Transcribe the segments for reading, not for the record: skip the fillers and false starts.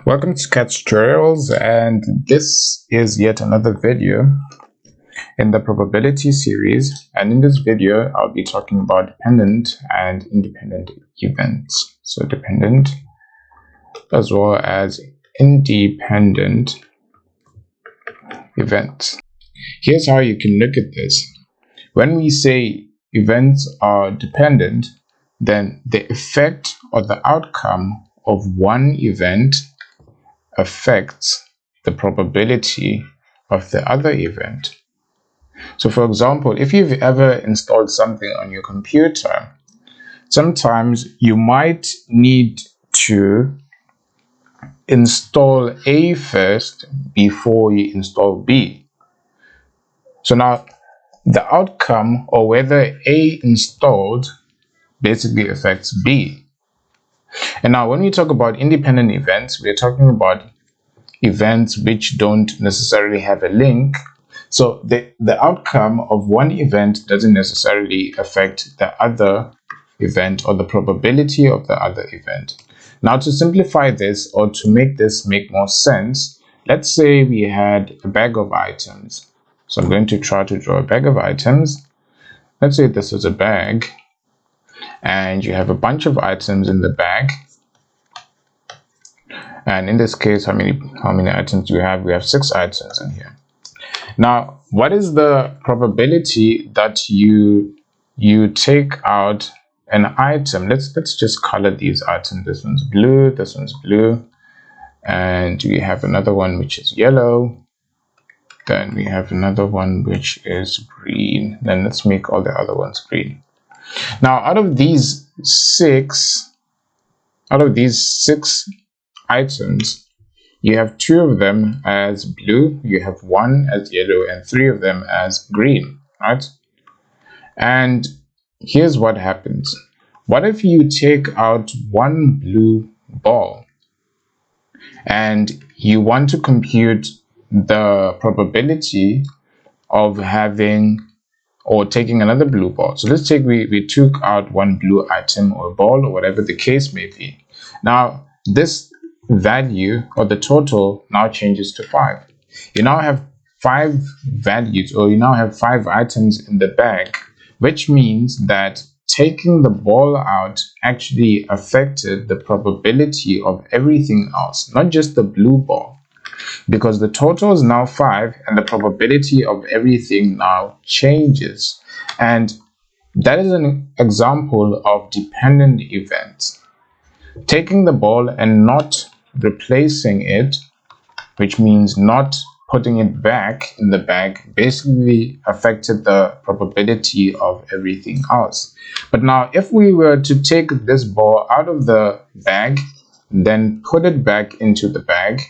Welcome to Khetz and this is yet another video in the probability series, and in this video I'll be talking about dependent and independent events. So dependent as well as independent events. Here's how you can look at this. When we say events are dependent, then the effect or the outcome of one event affects the probability of the other event. So for example, if you've ever installed something on your computer, sometimes you might need to install A first before you install B. So now the outcome, or whether A installed, basically affects B. And now when we talk about independent events, we're talking about events which don't necessarily have a link. So the outcome of one event doesn't necessarily affect the other event or the probability of the other event. Now to simplify this, or to make this make more sense, let's say we had a bag of items. So I'm going to try to draw a bag of items. Let's say this is a bag, and you have a bunch of items in the bag. And in this case, how many items do we have? We have 6 items in here. Now, what is the probability that you take out an item? Let's just color these items. This one's blue, this one's blue, and we have another one which is yellow. Then we have another one which is green. Then let's make all the other ones green. Now, out of these six items, you have 2 of them as blue, you have 1 as yellow, and 3 of them as green, right? And here's what happens. What if you take out 1 blue ball and you want to compute the probability of having or taking another blue ball? So let's take we took out 1 blue item or ball, or whatever the case may be. Now this value, or the total, now changes to 5. You now have 5 values, or you now have 5 items in the bag, which means that taking the ball out actually affected the probability of everything else, not just the blue ball, because the total is now 5 and the probability of everything now changes. And that is an example of dependent events. Taking the ball and not replacing it, which means not putting it back in the bag, basically affected the probability of everything else. But now if we were to take this ball out of the bag, then put it back into the bag,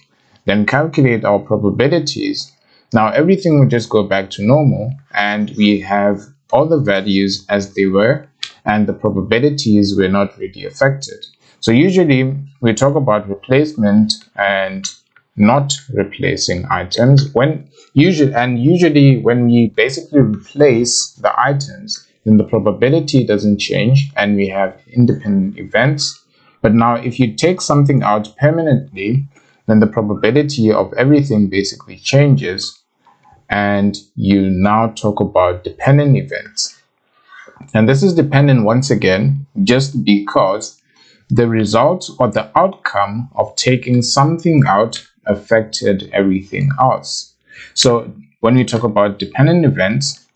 then calculate our probabilities, now everything will just go back to normal, and we have all the values as they were, and the probabilities were not really affected. So usually we talk about replacement and not replacing items. Usually when we basically replace the items, then the probability doesn't change and we have independent events. But now if you take something out permanently, then the probability of everything basically changes, and you now talk about dependent events. And this is dependent once again just because the result or the outcome of taking something out affected everything else. So when we talk about dependent events,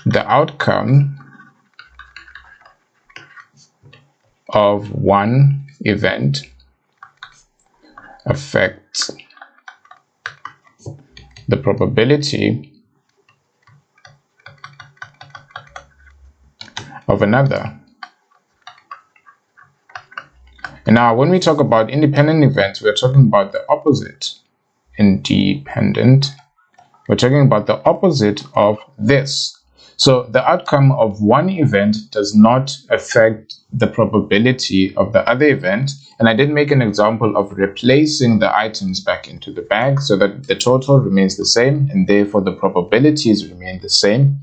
the outcome of one event affects the probability of another. And now when we talk about independent events, we're talking about the opposite. Independent, we're talking about the opposite of this. So the outcome of one event does not affect the probability of the other event. And I did make an example of replacing the items back into the bag so that the total remains the same, and therefore the probabilities remain the same.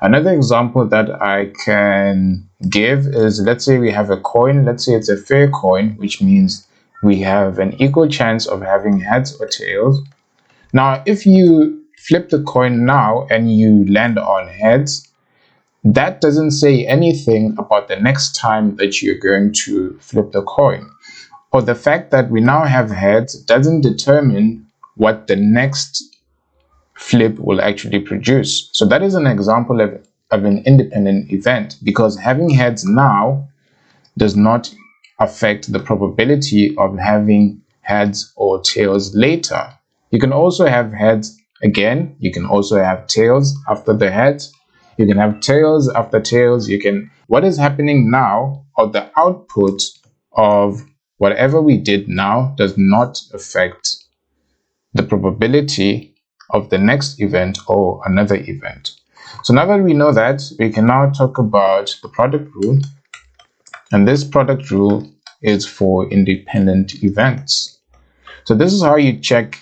Another example that I can give is, let's say we have a coin, let's say it's a fair coin, which means we have an equal chance of having heads or tails. Now, if you flip the coin now and you land on heads, that doesn't say anything about the next time that you're going to flip the coin. Or the fact that we now have heads doesn't determine what the next flip will actually produce. So that is an example of an independent event, because having heads now does not affect the probability of having heads or tails later. You can also have heads again, you can also have tails after the heads, you can have tails after tails. What is happening now, or the output of whatever we did now, does not affect the probability of the next event or another event. So now that we know that, we can now talk about the product rule. And this product rule is for independent events. So this is how you check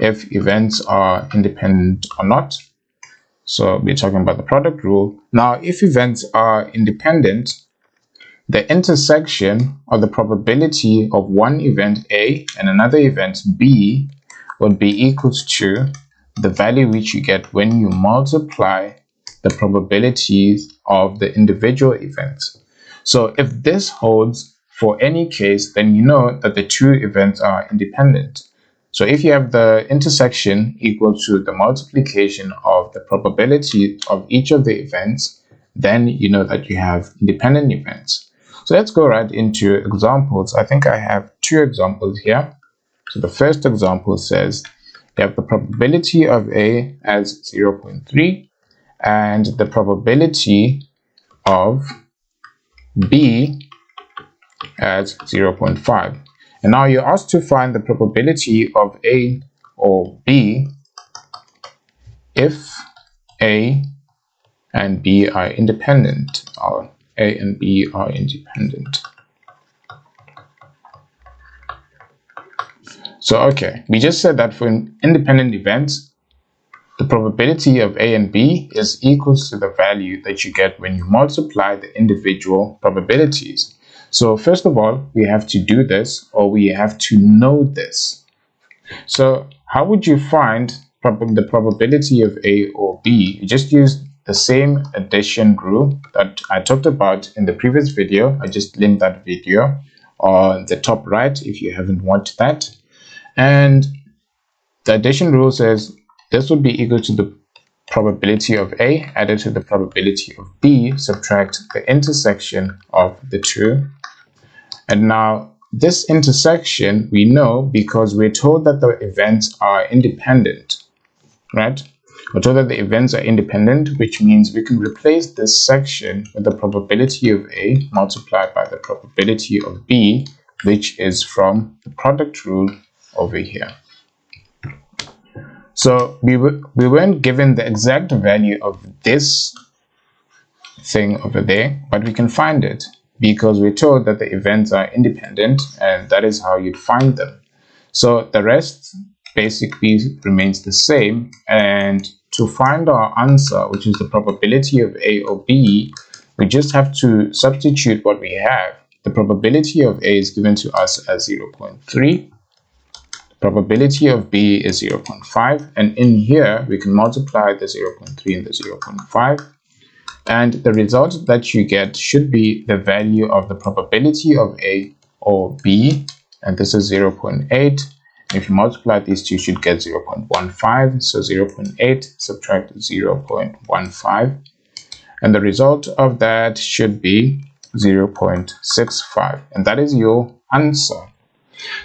if events are independent or not. So we're talking about the product rule. Now, if events are independent, the intersection of the probability of one event A and another event B would be equals to the value which you get when you multiply the probabilities of the individual events. So if this holds for any case, then you know that the two events are independent. So if you have the intersection equal to the multiplication of the probability of each of the events, then you know that you have independent events. So let's go right into examples. I think I have two examples here. So the first example says you have the probability of A as 0.3 and the probability of B as 0.5. And now you're asked to find the probability of A or B if A and B are independent, or A and B are independent. So, okay, we just said that for independent events, the probability of A and B is equal to the value that you get when you multiply the individual probabilities. So first of all, we have to do this, or we have to know this. So how would you find the probability of A or B? You just use the same addition rule that I talked about in the previous video. I just linked that video on the top right if you haven't watched that. And the addition rule says this would be equal to the probability of A added to the probability of B, subtract the intersection of the two. And now this intersection we know because we're told that the events are independent, right? We're told that the events are independent, which means we can replace this section with the probability of A multiplied by the probability of B, which is from the product rule over here. So we weren't given the exact value of this thing over there, but we can find it because we're told that the events are independent, and that is how you'd find them. So the rest basically remains the same, and to find our answer, which is the probability of A or B, we just have to substitute what we have. The probability of A is given to us as 0.3. Probability of B is 0.5, and in here we can multiply the 0.3 and the 0.5, and the result that you get should be the value of the probability of A or B, and this is 0.8. If you multiply these two, you should get 0.15. So 0.8 subtract 0.15, and the result of that should be 0.65, and that is your answer.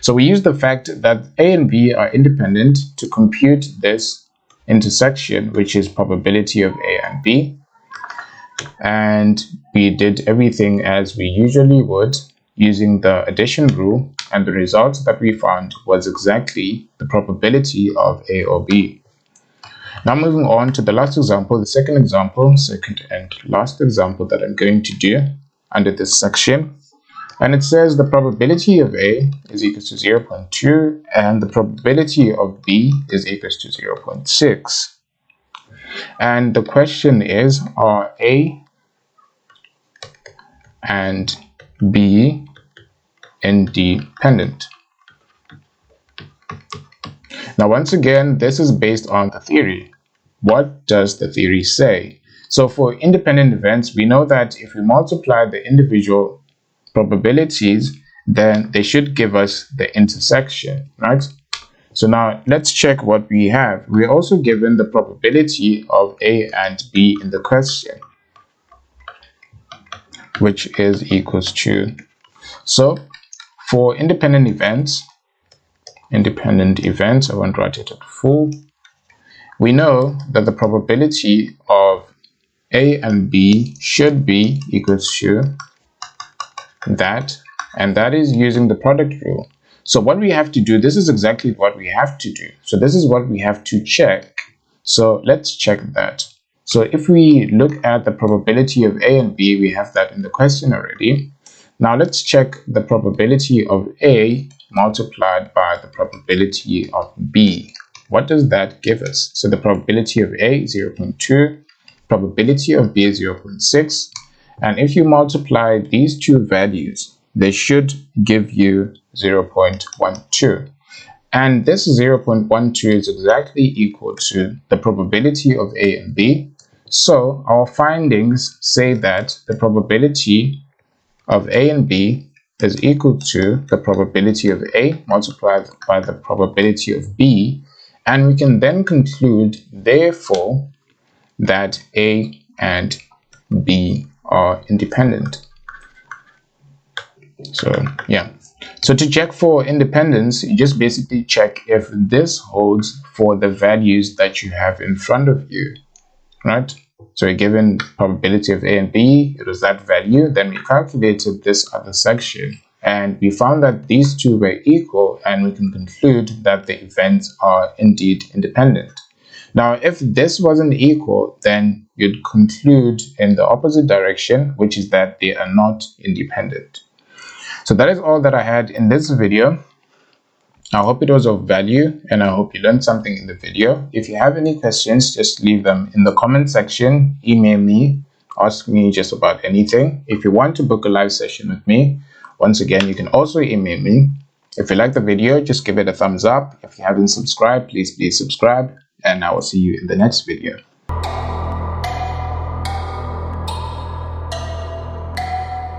So we use the fact that A and B are independent to compute this intersection, which is probability of A and B. And we did everything as we usually would using the addition rule, and the result that we found was exactly the probability of A or B. Now moving on to the last example, the second and last example that I'm going to do under this section. And it says the probability of A is equal to 0.2 and the probability of B is equal to 0.6. And the question is, are A and B independent. Now, once again, this is based on the theory. What does the theory say? So for independent events, we know that if we multiply the individual probabilities, then they should give us the intersection, right? So now let's check what we have. We're also given the probability of A and B in the question, which is equals to. So for independent events, I won't write it at full. We know that the probability of A and B should be equals to that, and that is using the product rule. So what we have to do, this is exactly what we have to do. So this is what we have to check. So let's check that. So if we look at the probability of A and B, we have that in the question already. Now let's check the probability of A multiplied by the probability of B. What does that give us? So the probability of A is 0.2, probability of B is 0.6, and if you multiply these two values, they should give you 0.12. And this 0.12 is exactly equal to the probability of A and B. So our findings say that the probability of A and B is equal to the probability of A multiplied by the probability of B. And we can then conclude, therefore, that A and B are independent. So yeah, so to check for independence, you just basically check if this holds for the values that you have in front of you, right? So a given probability of A and B, it was that value. Then we calculated this other section and we found that these two were equal, and we can conclude that the events are indeed independent. Now, if this wasn't equal, then you'd conclude in the opposite direction, which is that they are not independent. So that is all that I had in this video. I hope it was of value, and I hope you learned something in the video. If you have any questions, just leave them in the comment section, email me, ask me just about anything. If you want to book a live session with me, once again, you can also email me. If you like the video, just give it a thumbs up. If you haven't subscribed, please subscribe, and I will see you in the next video.